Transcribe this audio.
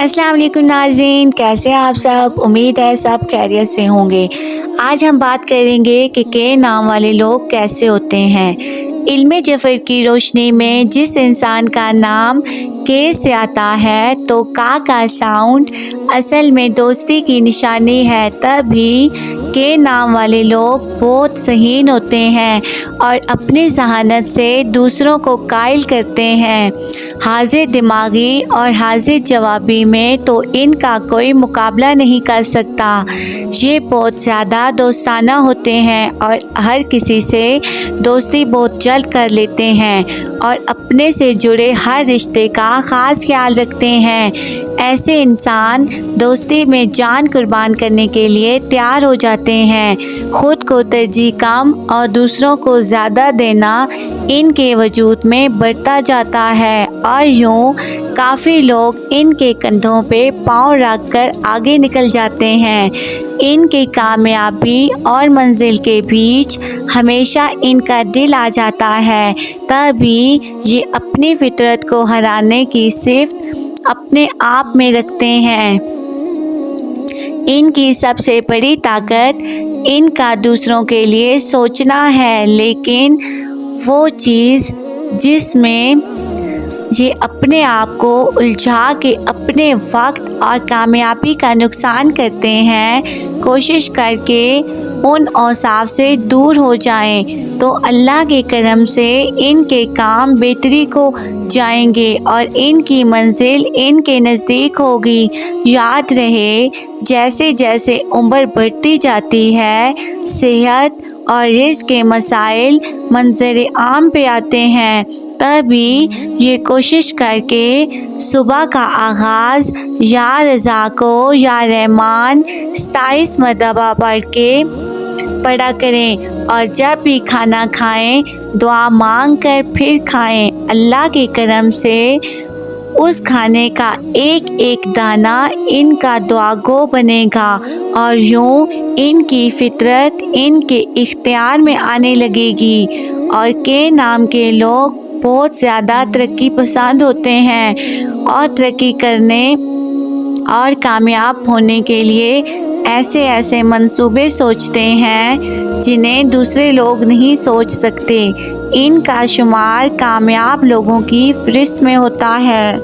السلام علیکم ناظرین، کیسے آپ سب؟ امید ہے سب خیریت سے ہوں گے۔ آج ہم بات کریں گے کہ کے نام والے لوگ کیسے ہوتے ہیں۔ علم جفر کی روشنی میں جس انسان کا نام کے سے آتا ہے تو کا ساؤنڈ اصل میں دوستی کی نشانی ہے، تبھی کے نام والے لوگ بہت ذہین ہوتے ہیں اور اپنی ذہانت سے دوسروں کو قائل کرتے ہیں۔ حاضر دماغی اور حاضر جوابی میں تو ان کا کوئی مقابلہ نہیں کر سکتا۔ یہ بہت زیادہ دوستانہ ہوتے ہیں اور ہر کسی سے دوستی بہت جلد کر لیتے ہیں اور اپنے سے جڑے ہر رشتے کا خاص خیال رکھتے ہیں۔ ایسے انسان دوستی میں جان قربان کرنے کے لیے تیار ہو جاتے ہیں۔ خود کو ترجیح کم اور دوسروں کو زیادہ دینا ان کے وجود میں بڑھتا جاتا ہے اور یوں کافی لوگ ان کے کندھوں پہ پاؤں رکھ کر آگے نکل جاتے ہیں۔ ان کی کامیابی اور منزل کے بیچ ہمیشہ ان کا دل آ جاتا ہے، تبھی یہ اپنی فطرت کو ہرانے کی صفت اپنے آپ میں رکھتے ہیں۔ ان کی سب سے بڑی طاقت ان کا دوسروں کے لیے سوچنا ہے، لیکن وہ چیز جس میں یہ اپنے آپ کو الجھا کے اپنے وقت اور کامیابی کا نقصان کرتے ہیں، کوشش کر کے ان اوصاف سے دور ہو جائیں تو اللہ کے کرم سے ان کے کام بہتری کو جائیں گے اور ان کی منزل ان کے نزدیک ہوگی۔ یاد رہے، جیسے جیسے عمر بڑھتی جاتی ہے، صحت اور رزق کے مسائل منظر عام پہ آتے ہیں، تبھی یہ کوشش کر کے صبح کا آغاز یا رضا کو یا رحمان 27 مرتبہ پڑھا کریں اور جب بھی کھانا کھائیں دعا مانگ کر پھر کھائیں۔ اللہ کے کرم سے اس کھانے کا ایک ایک دانہ ان کا دعا گو بنے گا اور یوں ان کی فطرت ان کے اختیار میں آنے لگے گی۔ اور کے نام کے لوگ بہت زیادہ ترقی پسند ہوتے ہیں اور ترقی کرنے اور کامیاب ہونے کے لیے ایسے منصوبے سوچتے ہیں جنہیں دوسرے لوگ نہیں سوچ سکتے۔ ان کا شمار کامیاب لوگوں کی فہرست میں ہوتا ہے۔